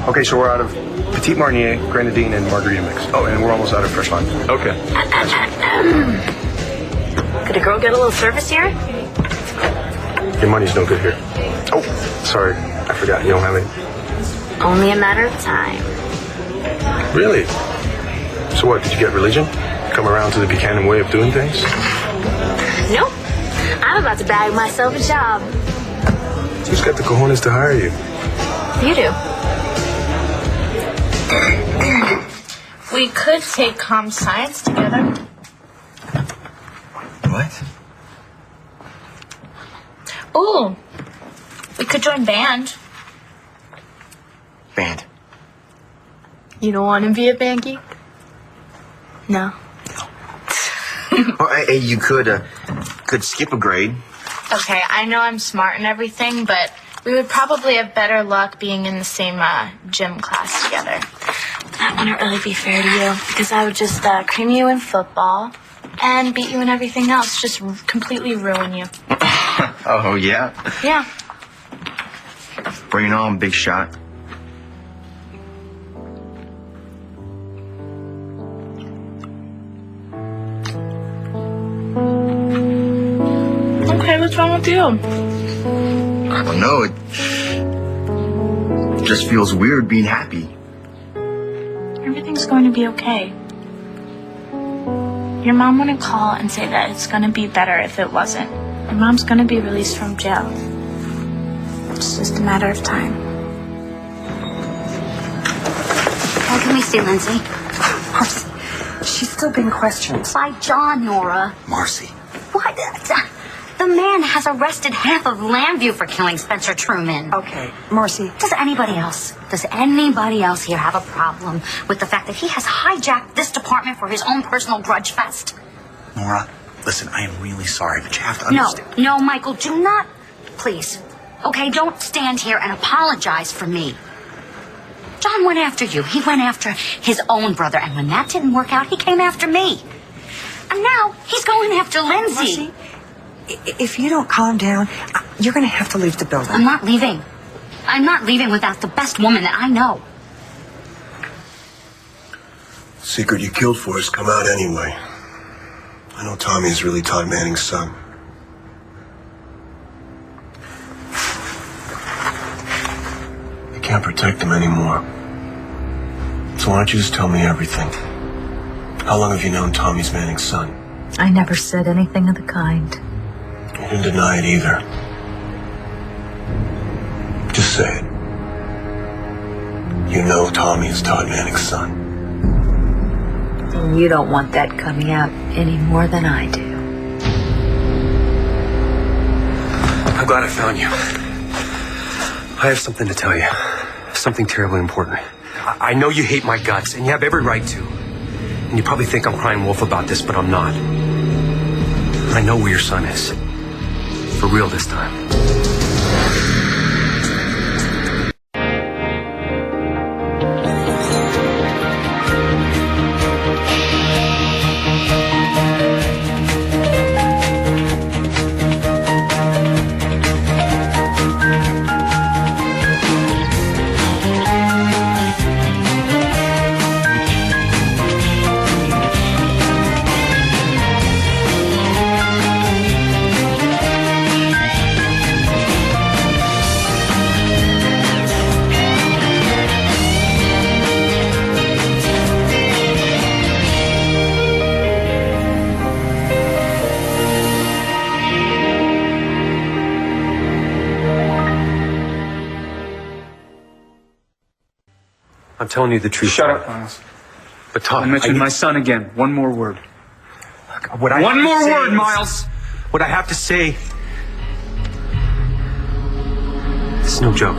Okay, so we're out of Petite Marnier, Grenadine, and Margarita mix. Oh, and we're almost out of fresh lime. Okay. Could a girl get a little service here? Your money's no good here. Oh, sorry. I forgot. You don't have any. Only a matter of time. Really? So what, did you get religion? Come around to the Buchanan way of doing things? Nope. I'm about to bag myself a job. Who's got the cojones to hire you? You do. We could take comm science together. What? Ooh, we could join band. Band. You don't want to be a band geek? No. Well, hey, you could skip a grade. Okay, I know I'm smart and everything, but we would probably have better luck being in the same gym class together. That wouldn't really be fair to you, because I would just cream you in football and beat you in everything else, just completely ruin you. Oh, yeah? Yeah. Bring it on, big shot. Okay, what's wrong with you? I don't know. It just feels weird being happy. Everything's going to be okay. Your mom wouldn't call and say that it's going to be better if it wasn't. Your mom's going to be released from jail. It's just a matter of time. How can we see Lindsay? Marcy, she's still being questioned. By John, Nora. Marcy. What? The man has arrested half of Lambview for killing Spencer Truman. Okay, Marcy. Does anybody else here have a problem with the fact that he has hijacked this department for his own personal grudge fest? Nora, listen, I am really sorry, but you have to understand. No, Michael, do not. Please. Okay, don't stand here and apologize for me. John went after you. He went after his own brother, and when that didn't work out, he came after me. And now he's going after Lindsay. Marcy, if you don't calm down, you're going to have to leave the building. I'm not leaving. I'm not leaving without the best woman that I know. Secret you killed for has come out anyway. I know Tommy is really Todd Manning's son. You can't protect him anymore. So why don't you just tell me everything? How long have you known Tommy's Manning's son? I never said anything of the kind. You didn't deny it either. Just say it. You know Tommy is Todd Manning's son. And you don't want that coming out any more than I do. I'm glad I found you. I have something to tell you. Something terribly important. I know you hate my guts, and you have every right to. And you probably think I'm crying wolf about this, but I'm not. I know where your son is. For real this time. I'm telling you the truth. Shut up, Miles. But Todd, Don't mention my son again. One more word. One more word, Miles. What I have to say. It's no joke.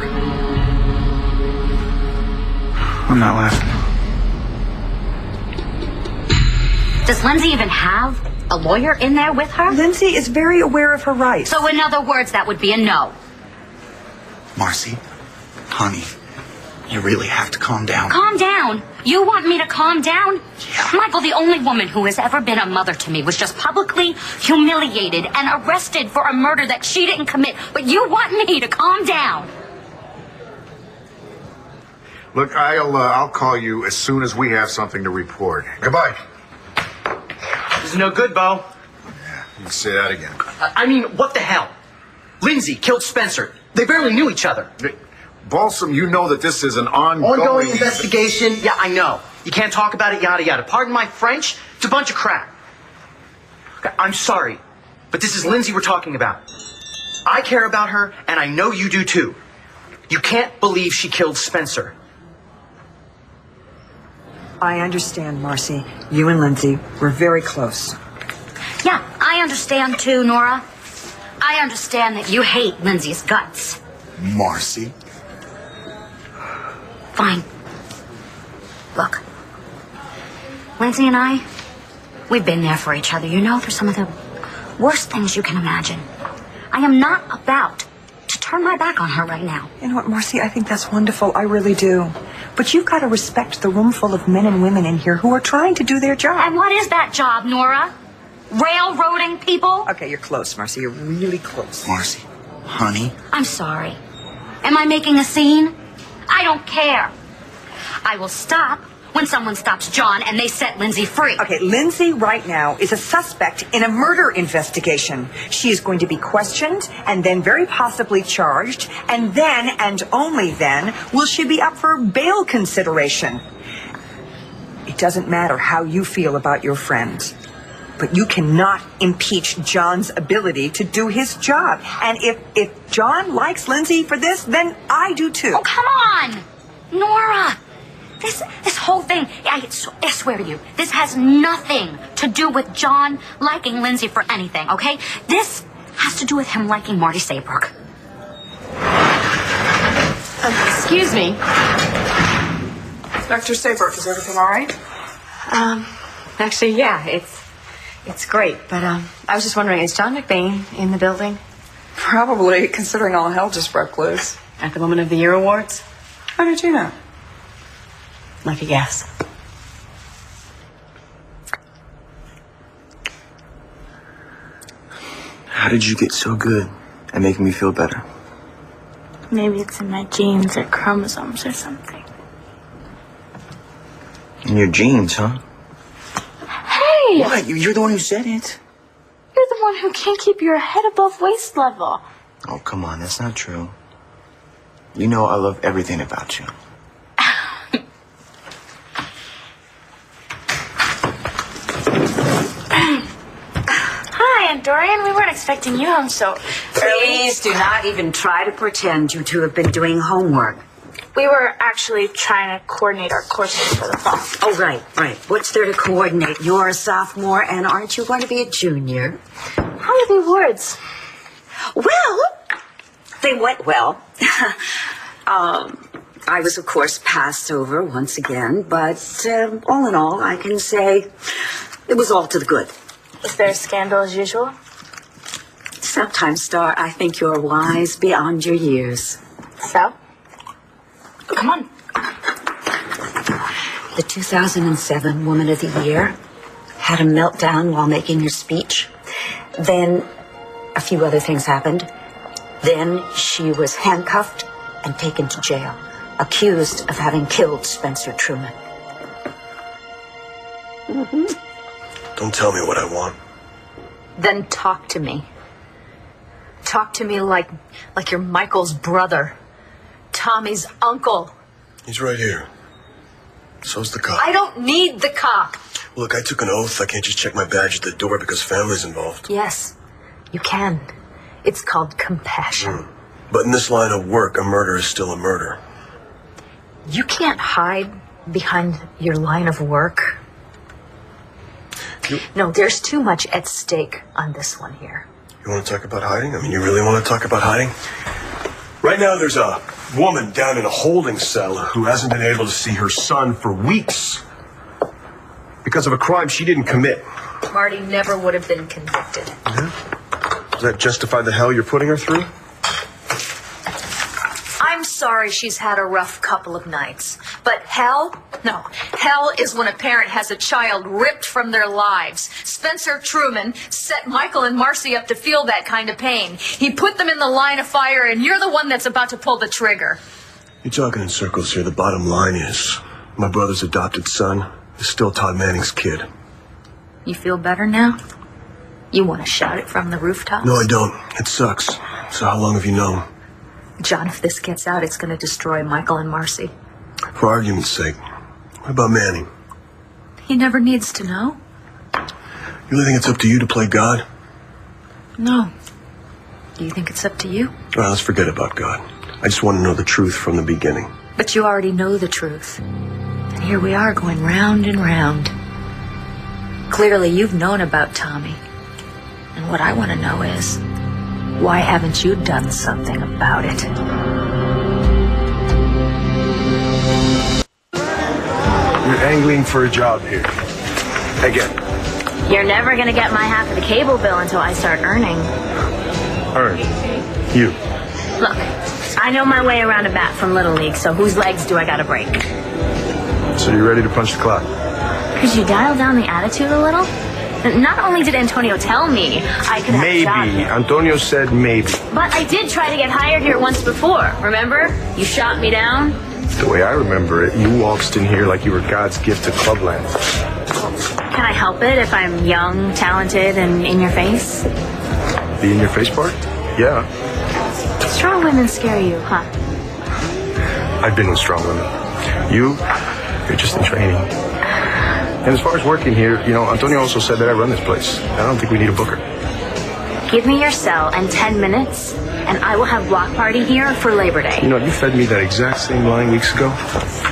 I'm not laughing. Does Lindsay even have a lawyer in there with her? Lindsay is very aware of her rights. So in other words, that would be a no. Marcy, honey, you really have to calm down. Calm down? You want me to calm down? Yeah. Michael, the only woman who has ever been a mother to me was just publicly humiliated and arrested for a murder that she didn't commit. But you want me to calm down? Look, I'll call you as soon as we have something to report. Goodbye. This is no good, Bo. Yeah, you can say that again. I mean, what the hell? Lindsay killed Spencer. They barely knew each other. Balsam, you know that this is an ongoing investigation. Yeah, I know. You can't talk about it, yada yada. Pardon my French. It's a bunch of crap. Okay, I'm sorry, but this is Lindsay we're talking about. I care about her, and I know you do too. You can't believe she killed Spencer. I understand, Marcy. You and Lindsay were very close. Yeah, I understand too, Nora. I understand that you hate Lindsay's guts. Marcy? Fine. Look, Lindsay and I, we've been there for each other, you know, for some of the worst things you can imagine. I am not about to turn my back on her right now. You know what, Marcy? I think that's wonderful. I really do. But you've got to respect the room full of men and women in here who are trying to do their job. And what is that job, Nora? Railroading people? Okay, you're close, Marcy. You're really close. Marcy, honey. I'm sorry. Am I making a scene? I don't care. I will stop when someone stops John and they set Lindsay free. Okay, Lindsay right now is a suspect in a murder investigation. She is going to be questioned and then very possibly charged, and then and only then will she be up for bail consideration. It doesn't matter how you feel about your friend, but you cannot impeach John's ability to do his job. And if John likes Lindsay for this, then I do too. Oh, come on! Nora! This whole thing, I swear to you, this has nothing to do with John liking Lindsay for anything, okay? This has to do with him liking Marty Saybrook. Excuse me. Dr. Saybrook, is everything all right? Actually, yeah, it's great. But I was just wondering, is John McBain in the building? Probably, considering all hell just broke loose. At the Woman of the Year awards? How did you know? Like a guess. How did you get so good at making me feel better? Maybe it's in my genes or chromosomes or something. In your jeans, huh? Hey! What? You're the one who said it. You're the one who can't keep your head above waist level. Oh, come on. That's not true. You know I love everything about you. Hi, Aunt Dorian. We weren't expecting you home so early. Please do not even try to pretend you two have been doing homework. We were actually trying to coordinate our courses for the fall. Oh, right. What's there to coordinate? You're a sophomore, and aren't you going to be a junior? How are the awards? Well, they went well. I was, of course, passed over once again, but all in all, I can say it was all to the good. Was there a scandal as usual? Sometimes, Star, I think you're wise beyond your years. So? Come on. The 2007 Woman of the Year had a meltdown while making her speech. Then a few other things happened. Then she was handcuffed and taken to jail, accused of having killed Spencer Truman. Mm-hmm. Don't tell me what I want. Then talk to me. Talk to me like you're Michael's brother. Tommy's uncle. He's right here. So's the cop. I don't need the cop. Look, I took an oath. I can't just check my badge at the door because family's involved. Yes, you can. It's called compassion. But in this line of work, a murder is still a murder. You can't hide behind your line of work. No, there's too much at stake on this one here. You want to talk about hiding? I mean, you really want to talk about hiding? Right now, there's a woman down in a holding cell who hasn't been able to see her son for weeks because of a crime she didn't commit. Marty never would have been convicted. Yeah? Does that justify the hell you're putting her through? I'm sorry she's had a rough couple of nights. But hell? No. Hell is when a parent has a child ripped from their lives. Spencer Truman set Michael and Marcy up to feel that kind of pain. He put them in the line of fire, and you're the one that's about to pull the trigger. You're talking in circles here. The bottom line is, my brother's adopted son is still Todd Manning's kid. You feel better now? You want to shout it from the rooftops? No, I don't. It sucks. So how long have you known? John, if this gets out, it's going to destroy Michael and Marcy. For argument's sake, what about Manning? He never needs to know. You really think it's up to you to play God? No. Do you think it's up to you? All right, let's forget about God. I just want to know the truth from the beginning. But you already know the truth. And here we are going round and round. Clearly you've known about Tommy. And what I want to know is, why haven't you done something about it? You're angling for a job here. Again. You're never gonna get my half of the cable bill until I start earning. Earn. You. Look, I know my way around a bat from Little League, so whose legs do I gotta break? So you're ready to punch the clock? Could you dial down the attitude a little? Not only did Antonio tell me I could have a job Maybe. here, Antonio said maybe. but I did try to get hired here once before, remember? You shot me down. The way I remember it, you waltzed in here like you were God's gift to Clubland. Can I help it if I'm young, talented, and in your face? The in your face part? Yeah. Strong women scare you, huh? I've been with strong women. You're just in training. And as far as working here, Antonio also said that I run this place. I don't think we need a booker. Give me your cell and 10 minutes, and I will have block party here for Labor Day. You fed me that exact same line weeks ago.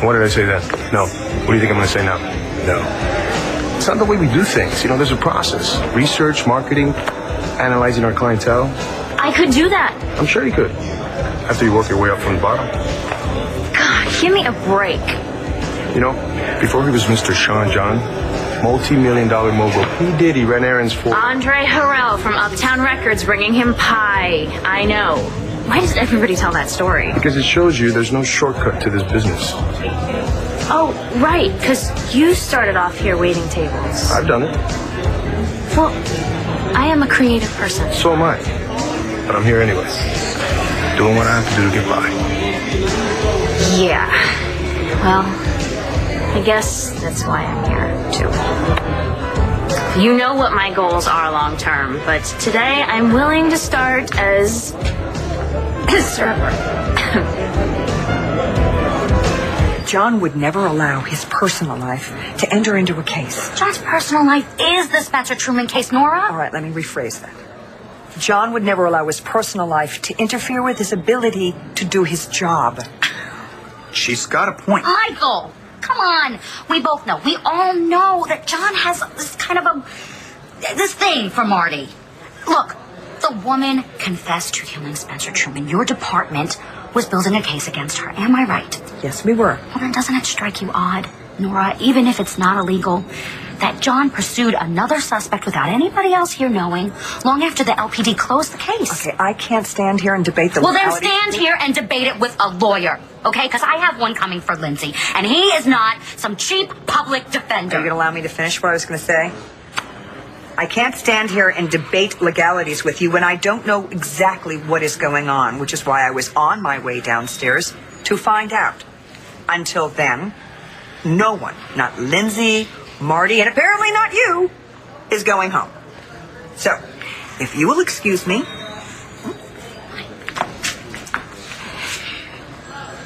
Why did I say that? No. What do you think I'm going to say now? No. It's not the way we do things. There's a process. Research, marketing, analyzing our clientele. I could do that. I'm sure you could. After you work your way up from the bottom. God, give me a break. Before he was Mr. Sean John, multi-million-dollar mogul, he ran errands for... Andre Harrell from Uptown Records bringing him pie. I know. Why does everybody tell that story? Because it shows you there's no shortcut to this business. Oh, right, because you started off here waiting tables. I've done it. Well, I am a creative person. So am I. But I'm here anyway. Doing what I have to do to get by. Yeah. Well, I guess that's why I'm here, too. You know what my goals are long term, but today I'm willing to start as a server. John would never allow his personal life to enter into a case. John's personal life is the Spencer Truman case, Nora. All right, let me rephrase that. John would never allow his personal life to interfere with his ability to do his job. She's got a point. Michael, come on. We both know. We all know that John has this kind of this thing for Marty. Look, the woman confessed to killing Spencer Truman. Your department was building a case against her. Am I right? Yes, we were. Well, then doesn't it strike you odd, Nora, even if it's not illegal, that John pursued another suspect without anybody else here knowing long after the LPD closed the case? Okay, I can't stand here and debate the Well, then legality. stand here and debate it with a lawyer, okay? Because I have one coming for Lindsay, and he is not some cheap public defender. Are you going to allow me to finish what I was going to say? I can't stand here and debate legalities with you when I don't know exactly what is going on, which is why I was on my way downstairs to find out. Until then, no one, not Lindsay, Marty, and apparently not you, is going home. So, if you will excuse me.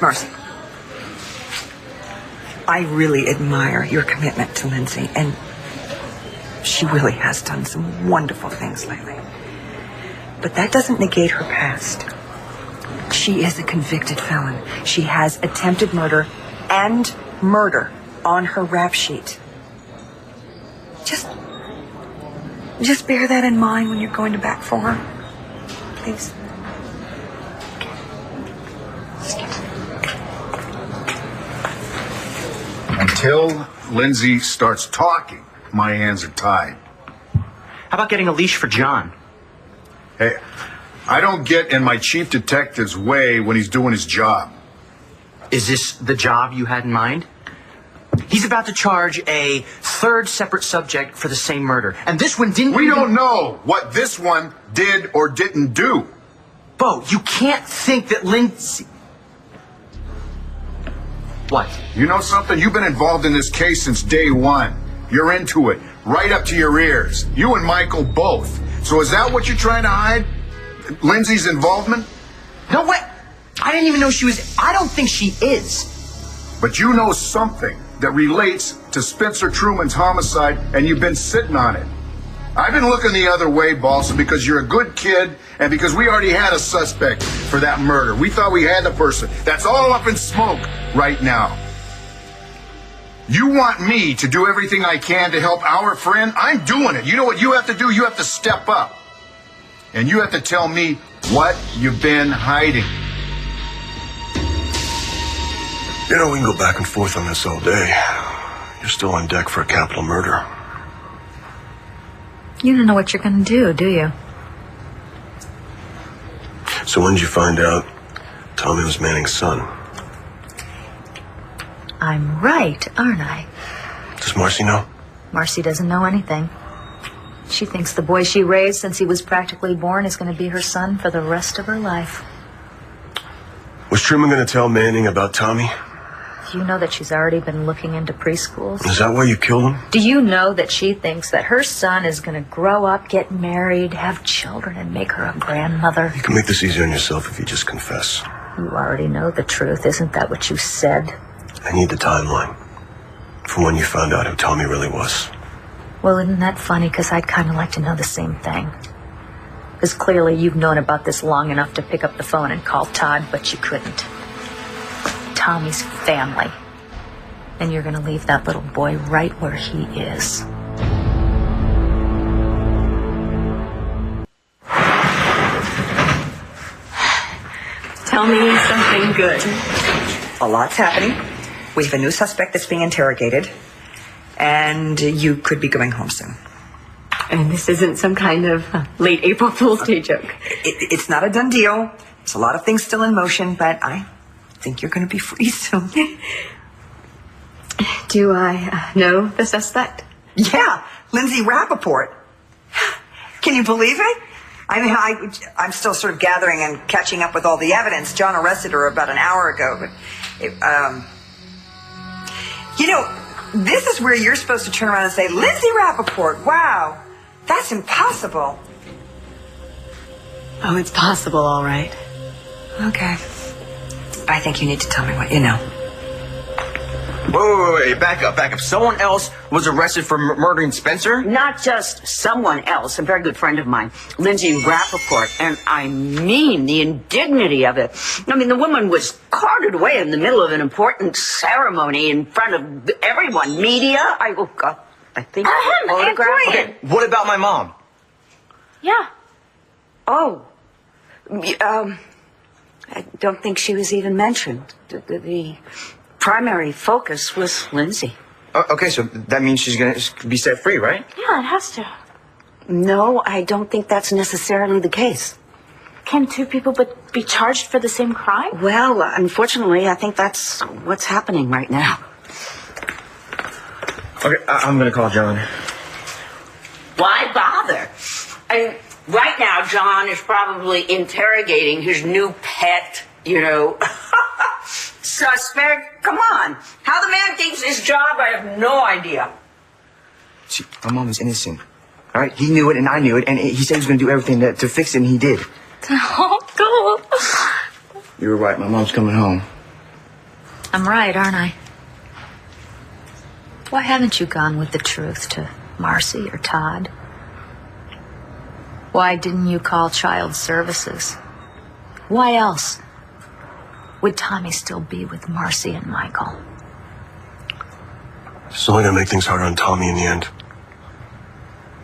Marcy, I really admire your commitment to Lindsay, and she really has done some wonderful things lately. But that doesn't negate her past. She is a convicted felon. She has attempted murder and murder on her rap sheet. Just bear that in mind when you're going to bat for her. Please. Until Lindsay starts talking, my hands are tied. How about getting a leash for John? Hey, I don't get in my chief detective's way when he's doing his job. Is this the job you had in mind? He's about to charge a third separate subject for the same murder. And this one didn't... We don't know what this one did or didn't do. Bo, you can't think that Lindsay... What? You know something? You've been involved in this case since day one. You're into it, right up to your ears. You and Michael both. So is that what you're trying to hide? Lindsay's involvement? No way. I didn't even know she was. I don't think she is. But you know something that relates to Spencer Truman's homicide, and you've been sitting on it. I've been looking the other way, boss, because you're a good kid and because we already had a suspect for that murder. We thought we had the person. That's all up in smoke right now. You want me to do everything I can to help our friend? I'm doing it. You know what you have to do? You have to step up. And you have to tell me what you've been hiding. You know, we can go back and forth on this all day. You're still on deck for a capital murder. You don't know what you're going to do, do you? So when did you find out Tommy was Manning's son? I'm right, aren't I? Does Marcy know? Marcy doesn't know anything. She thinks the boy she raised since he was practically born is going to be her son for the rest of her life. Was Truman going to tell Manning about Tommy? Do you know that she's already been looking into preschools? Is that why you killed him? Do you know that she thinks that her son is going to grow up, get married, have children, and make her a grandmother? You can make this easy on yourself if you just confess. You already know the truth. Isn't that what you said? I need the timeline from when you found out who Tommy really was. Well, isn't that funny? Because I'd kind of like to know the same thing. Because clearly you've known about this long enough to pick up the phone and call Todd, but you couldn't. Tommy's family. And you're going to leave that little boy right where he is. Tell me something good. A lot's happening. We have a new suspect that's being interrogated. And you could be going home soon. And this isn't some kind of late April Fool's Day joke. It's not a done deal. There's a lot of things still in motion, but I think you're going to be free soon. Do I know the suspect? Yeah, Lindsay Rappaport. Can you believe it? I mean, I'm still sort of gathering and catching up with all the evidence. John arrested her about an hour ago, but you know, this is where you're supposed to turn around and say, Lindsay Rappaport, wow, that's impossible. Oh, it's possible, all right. Okay. I think you need to tell me what you know. Wait, back up. Someone else was arrested for murdering Spencer? Not just someone else, a very good friend of mine, Lindsay Rappaport, and I mean the indignity of it. I mean, the woman was carted away in the middle of an important ceremony in front of everyone, media, I think. Photographs? Okay, what about my mom? Yeah. Oh. I don't think she was even mentioned. The primary focus was Lindsay. Okay, so that means she's going to be set free, right? Yeah, it has to. No, I don't think that's necessarily the case. Can two people be charged for the same crime? Well, unfortunately, I think that's what's happening right now. Okay, I'm going to call John. Why bother? Right now, John is probably interrogating his new pet, suspect. Come on. How the man keeps his job, I have no idea. See, my mom is innocent. All right? He knew it, and I knew it, and he said he was going to do everything to fix it, and he did. Oh, cool. You were right. My mom's coming home. I'm right, aren't I? Why haven't you gone with the truth to Marcy or Todd? Why didn't you call Child Services? Why else would Tommy still be with Marcy and Michael? It's only going to make things harder on Tommy in the end.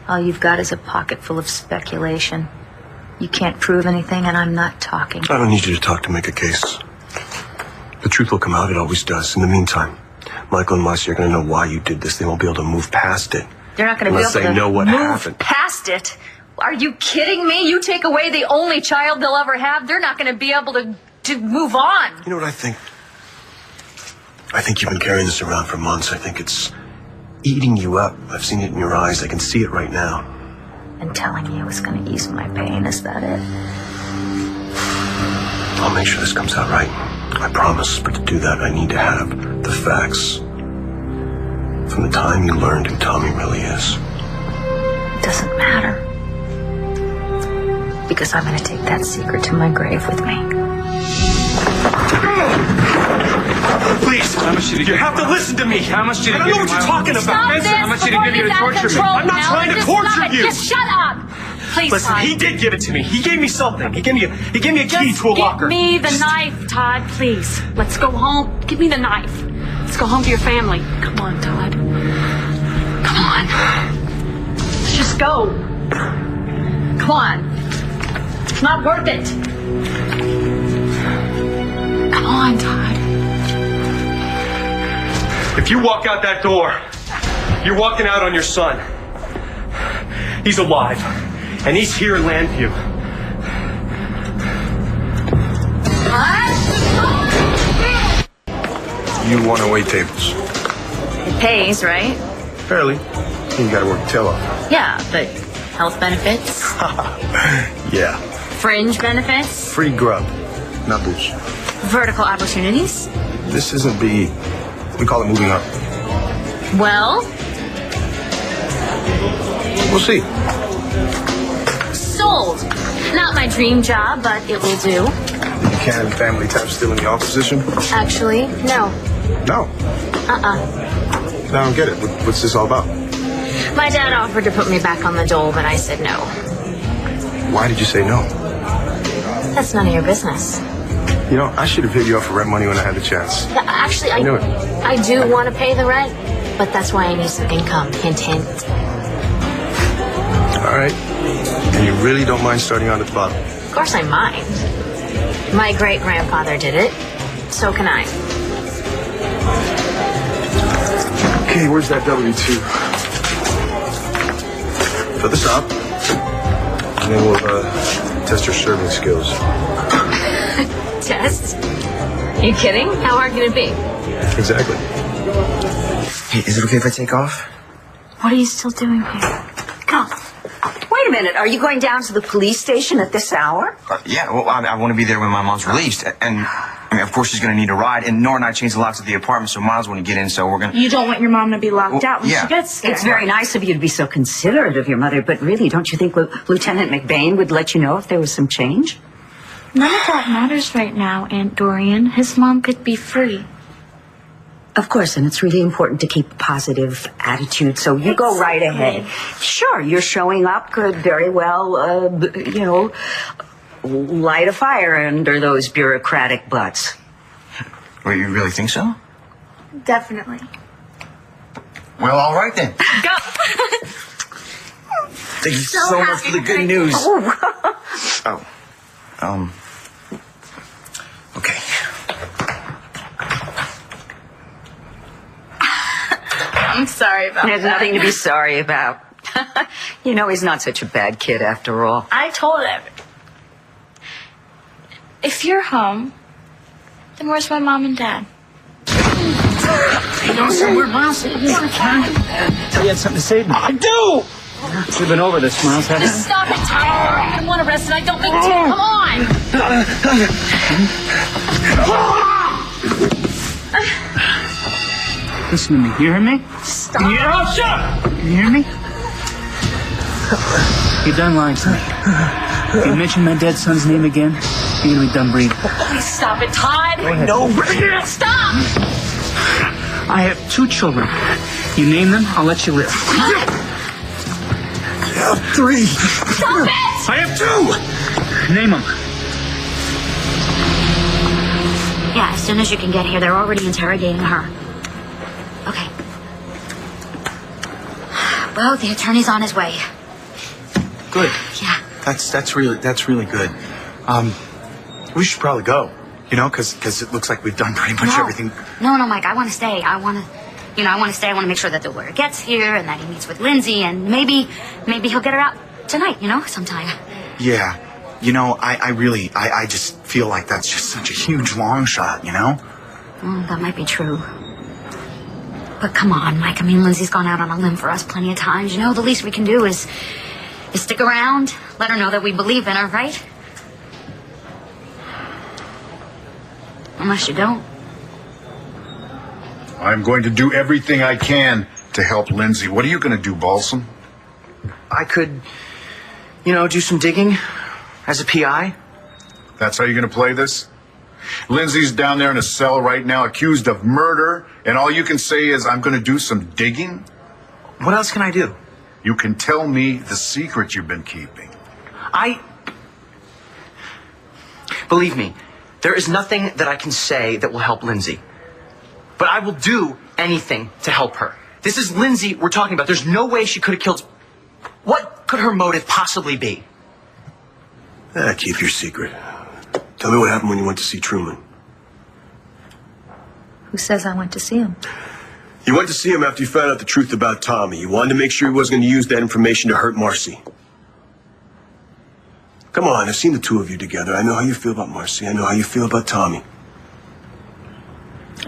All you've got is a pocket full of speculation. You can't prove anything, and I'm not talking. I don't need you to talk to make a case. The truth will come out. It always does. In the meantime, Michael and Marcy are going to know why you did this. They won't be able to move past it. They're not going to be able to unless they know what move happened. past it. Are you kidding me? You take away the only child they'll ever have, they're not going to be able to move on. You know what I think? I think you've been carrying this around for months. I think it's eating you up. I've seen it in your eyes. I can see it right now. And telling you is going to ease my pain, is that it? I'll make sure this comes out right. I promise. But to do that, I need to have the facts from the time you learned who Tommy really is. It doesn't matter. Because I'm going to take that secret to my grave with me. Please, you have to listen to me. How much did I don't know what you're talking about. Stop this How much did he before give you to he's out of torture me? control. I'm not Now, trying to just torture stop it. you. Just shut up. Please, Listen, Todd. he did give it to me. He gave me something. He gave me a key Just to a locker. give me the knife, Todd, please. Let's go home. Give me the knife. Let's go home to your family. Come on, Todd. Come on. Let's just go. Come on. It's not worth it. Come on, Todd. If you walk out that door, you're walking out on your son. He's alive, and he's here in Landview. You want to wait tables. It pays, right? Fairly. You gotta work your tail off. Yeah, but health benefits, Yeah. fringe benefits, Free grub, not booze. vertical opportunities. This isn't BE. We call it moving up. Well, We'll see. sold. Not my dream job, but it will do. You can family time still in the opposition? Actually, no. No. I don't get it. What's this all about? My dad offered to put me back on the dole, but I said no. Why did you say no? That's none of your business. You know, I should have hit you up for rent money when I had the chance. Actually, I knew it. I do want to pay the rent, but that's why I need some income. Hint, hint. All right. And you really don't mind starting out at the bottom? Of course I mind. My great-grandfather did it. So can I. Okay, where's that W-2? Fill this up. And then we'll test your serving skills. Test? You kidding? How hard can it be? Exactly. Hey, is it okay if I take off? What are you still doing here? Go. Wait a minute. Are you going down to the police station at this hour? Yeah, well, I want to be there when my mom's released. And, I mean, of course she's going to need a ride. And Nora and I changed the locks of the apartment, so Miles wouldn't get in, so we're going to... You don't want your mom to be locked Well, out when yeah. she gets there. It's very nice of you to be so considerate of your mother, but really, don't you think Lieutenant McBain would let you know if there was some change? None of that matters right now, Aunt Dorian. His mom could be free. Of course, and it's really important to keep a positive attitude, so you go right ahead. Sure, you're showing up could very well, light a fire under those bureaucratic butts. Wait, you really think so? Definitely. Well, all right then. Go! Thank you so much for the good news. Okay. I'm sorry about There's that. nothing to be sorry about. You know, he's not such a bad kid after all. I told him. If you're home, then where's my mom and dad? You know somewhere, Miles? Tell you had something to say to me. I do! We've been over this, Miles, haven't Just stop it, Tyler. I'm gonna want arrested. I don't mean to. Come on! Listen to me. You hear me? Stop. Can you hear me? Oh, shut up! Can you hear me? You're done lying to me. If you mention my dead son's name again, you're gonna be done breathing. Please stop it, Todd. No. Stop! I have 2 children. You name them, I'll let you live. I have 3. Stop it! I have 2! Name them. Yeah, as soon as you can get here, they're already interrogating her. Okay. Well, the attorney's on his way. Good. Yeah. That's really good. We should probably go. You know, because it looks like we've done pretty much everything. No, Mike, I want to stay. I want to stay. I want to make sure that the lawyer gets here and that he meets with Lindsay and maybe he'll get her out tonight, sometime. Yeah. You know, I just feel like that's just such a huge long shot, you know? That might be true. But come on, Mike. I mean, Lindsay's gone out on a limb for us plenty of times. The least we can do is stick around, let her know that we believe in her, right? Unless you don't. I'm going to do everything I can to help Lindsay. What are you going to do, Balsam? I could, do some digging as a PI. That's how you're going to play this? Lindsay's down there in a cell right now, accused of murder, and all you can say is, I'm going to do some digging? What else can I do? You can tell me the secret you've been keeping. Believe me, there is nothing that I can say that will help Lindsay. But I will do anything to help her. This is Lindsay we're talking about. There's no way she could have killed... What could her motive possibly be? Keep your secret. Tell me what happened when you went to see Truman. Who says I went to see him? You went to see him after you found out the truth about Tommy. You wanted to make sure he wasn't going to use that information to hurt Marcy. Come on, I've seen the two of you together. I know how you feel about Marcy. I know how you feel about Tommy.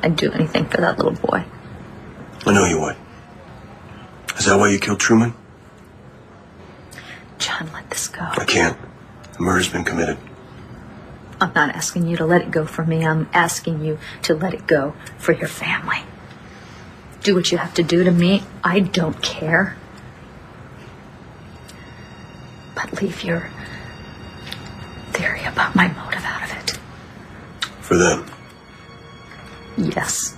I'd do anything for that little boy. I know you would. Is that why you killed Truman? John, let this go. I can't. The murder's been committed. I'm not asking you to let it go for me. I'm asking you to let it go for your family. Do what you have to do to me. I don't care. But leave your theory about my motive out of it. For them? Yes.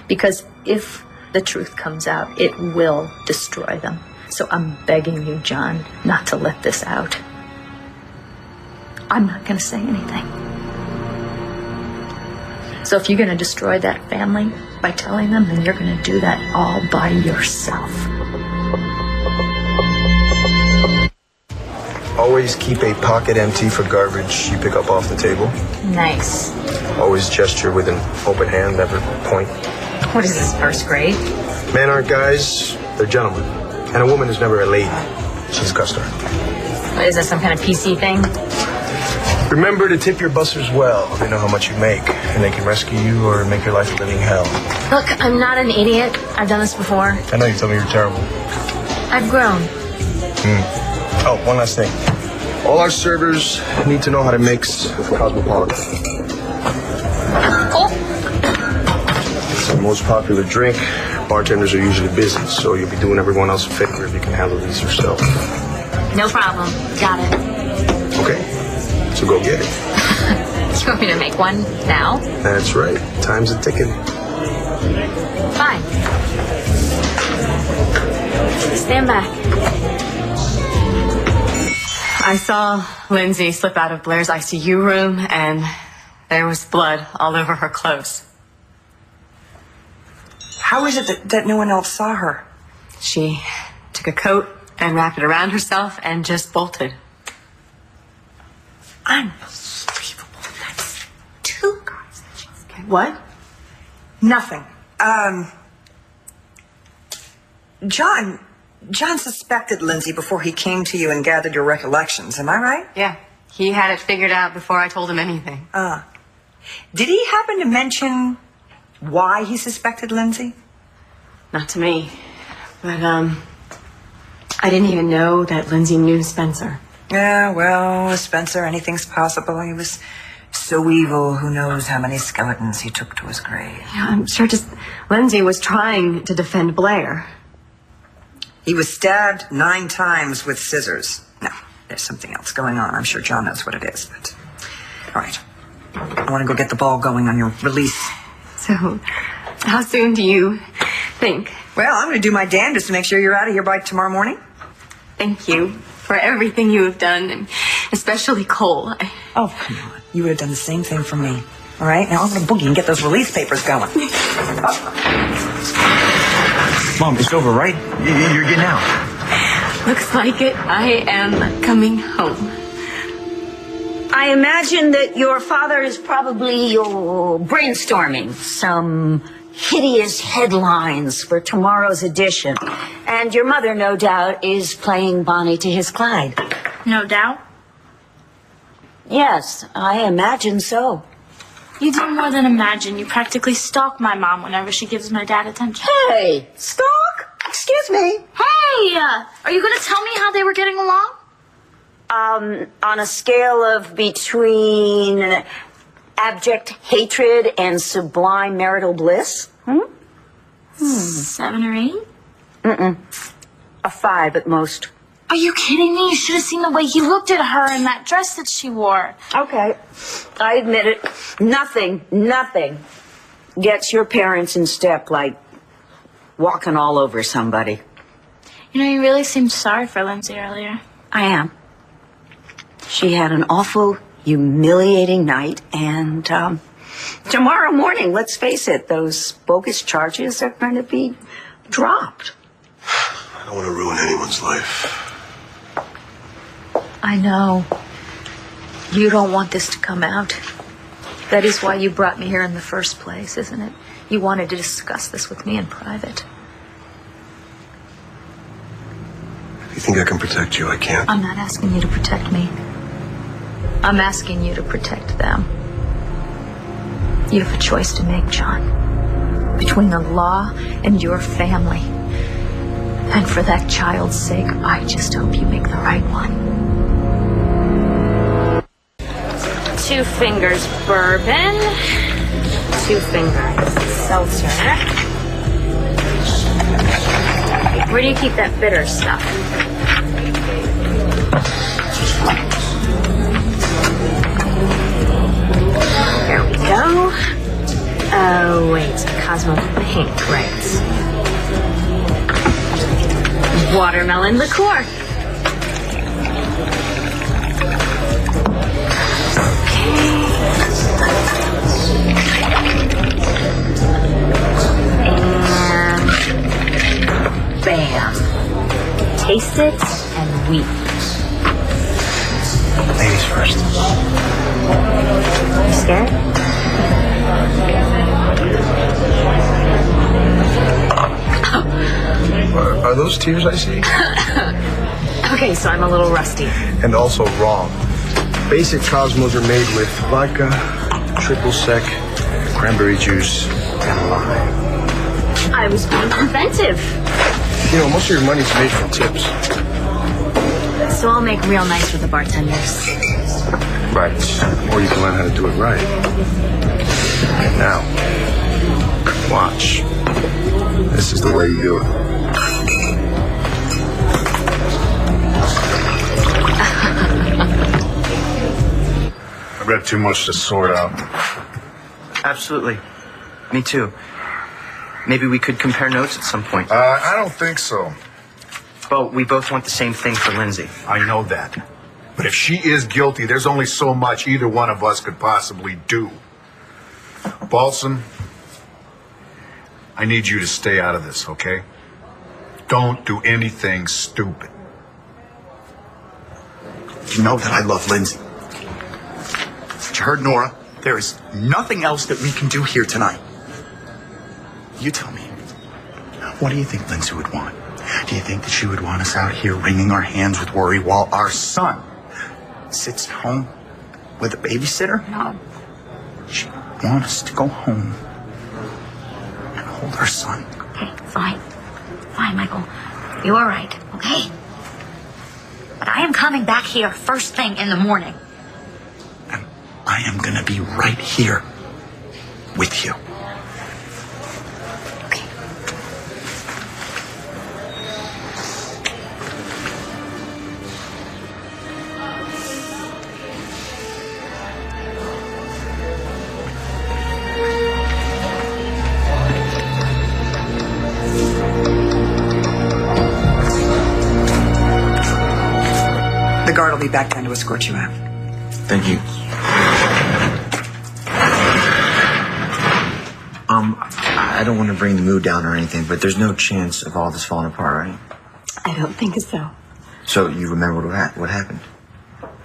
Because if the truth comes out, it will destroy them. So I'm begging you, John, not to let this out. I'm not going to say anything. So if you're going to destroy that family by telling them, then you're going to do that all by yourself. Always keep a pocket empty for garbage you pick up off the table. Nice. Always gesture with an open hand, never point. What is this, first grade? Men aren't guys, they're gentlemen. And a woman is never a lady. She's a customer. What, is that some kind of PC thing? Remember to tip your bussers well. They know how much you make, and they can rescue you or make your life a living hell. Look, I'm not an idiot. I've done this before. I know you told me you're terrible. I've grown. Oh, one last thing. All our servers need to know how to mix Cosmopolitan. Oh. It's the most popular drink. Bartenders are usually busy, so you'll be doing everyone else a favor if you can handle these yourself. No problem. Got it. Okay, so go get it. You want me to make one now? That's right. Time's a ticking. Fine. Stand back. I saw Lindsay slip out of Blair's ICU room, and there was blood all over her clothes. How is it that no one else saw her? She took a coat and wrapped it around herself and just bolted. Unbelievable. That's too crazy. Okay, what? Nothing. John suspected Lindsay before he came to you and gathered your recollections. Am I right? Yeah. He had it figured out before I told him anything. Did he happen to mention why he suspected Lindsay? Not to me. But, I didn't even know that Lindsay knew Spencer. Yeah, well, with Spencer, anything's possible. He was so evil, who knows how many skeletons he took to his grave. Yeah, I'm sure Lindsay was trying to defend Blair. He was stabbed 9 times with scissors. No, there's something else going on. I'm sure John knows what it is, but... All right. I want to go get the ball going on your release. So, how soon do you think? Well, I'm going to do my damnedest to make sure you're out of here by tomorrow morning. Thank you for everything you have done, and especially Cole. Oh, come on. You would have done the same thing for me. All right? Now I'm going to boogie and get those release papers going. Mom, it's over, right? You're getting out. Looks like it. I am coming home. I imagine that your father is probably brainstorming some hideous headlines for tomorrow's edition. And your mother, no doubt, is playing Bonnie to his Clyde. No doubt. Yes, I imagine so. You do more than imagine. You practically stalk my mom whenever she gives my dad attention. Hey, stalk? Excuse me. Hey, are you going to tell me how they were getting along? On a scale of between abject hatred and sublime marital bliss? 7 or 8? Mm-mm. A 5 at most. Are you kidding me? You should have seen the way he looked at her in that dress that she wore. Okay, I admit it. Nothing gets your parents in step like walking all over somebody. You know, you really seemed sorry for Lindsay earlier. I am. She had an awful, humiliating night, and tomorrow morning, let's face it, those bogus charges are going to be dropped. I don't want to ruin anyone's life. I know. You don't want this to come out. That is why you brought me here in the first place, isn't it? You wanted to discuss this with me in private. If you think I can protect you, I can't. I'm not asking you to protect me. I'm asking you to protect them. You have a choice to make, John. Between the law and your family. And for that child's sake, I just hope you make the right one. 2 fingers bourbon. 2 fingers seltzer. Where do you keep that bitter stuff? There we go. Oh, wait. Cosmo Pink, right. Watermelon liqueur. And bam. Taste it and weep. Ladies first. You scared? Are those tears I see? Okay, so I'm a little rusty. And also wrong. Basic Cosmos are made with vodka, triple sec, cranberry juice, and lime. I was being inventive. You know, most of your money's made from tips. So I'll make real nice with the bartenders. Right. Or you can learn how to do it right. Now, watch. This is the way you do it. I've got too much to sort out. Absolutely. Me too. Maybe we could compare notes at some point. I don't think so. Well, we both want the same thing for Lindsay. I know that. But if she is guilty, there's only so much either one of us could possibly do. Balsam, I need you to stay out of this, okay? Don't do anything stupid. You know that I love Lindsay. But you heard Nora. There is nothing else that we can do here tonight. You tell me. What do you think Lindsay would want? Do you think that she would want us out here wringing our hands with worry while our son sits at home with a babysitter? No. She would want us to go home and hold our son. Okay, fine. Fine, Michael. You are right, okay? But I am coming back here first thing in the morning. And I am going to be right here with you. The guard will be back down to escort you out. Thank you. I don't want to bring the mood down or anything, but there's no chance of all this falling apart, right? I don't think so. So you remember what happened?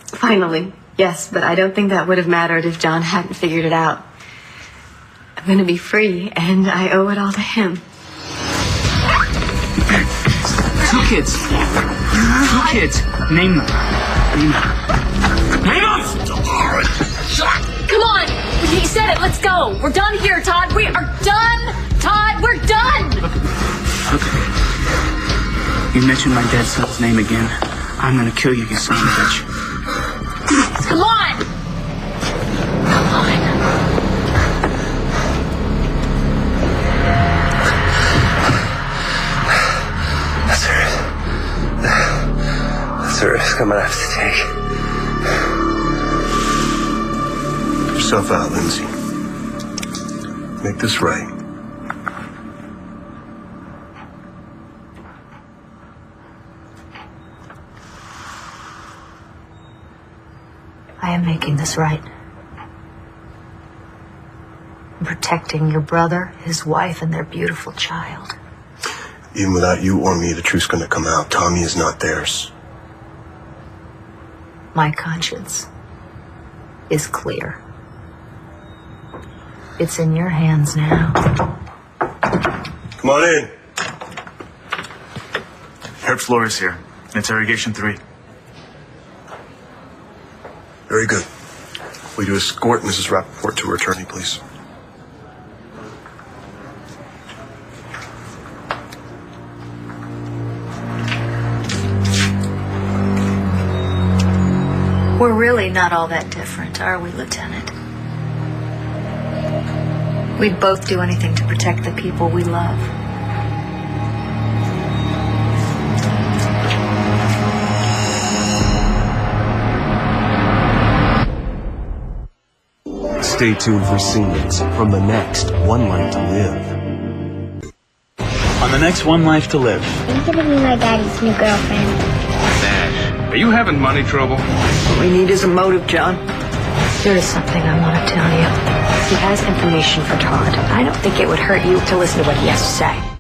Finally, yes, but I don't think that would have mattered if John hadn't figured it out. I'm going to be free, and I owe it all to him. 2 kids. 2 kids. Name them. Name them! Come on! He said it. Let's go. We're done here, Todd. We are done. Todd, we're done. Okay. You mentioned my dead son's name again. I'm gonna kill you, you son of a bitch. Come on. Come on. risk I'm gonna have to take. Put yourself out, Lindsay. Make this right. I am making this right. I'm protecting your brother, his wife, and their beautiful child. Even without you or me, the truth's gonna come out. Tommy is not theirs. My conscience is clear. It's in your hands now. Come on in. Herb Flores here. Interrogation 3. Very good. Will you escort Mrs. Rappaport to her attorney, please? We're really not all that different, are we, Lieutenant? We'd both do anything to protect the people we love. Stay tuned for scenes from the next One Life to Live. On the next One Life to Live. Are you gonna be my daddy's new girlfriend? Nash, are you having money trouble? What we need is a motive, John. There is something I want to tell you. He has information for Todd. I don't think it would hurt you to listen to what he has to say.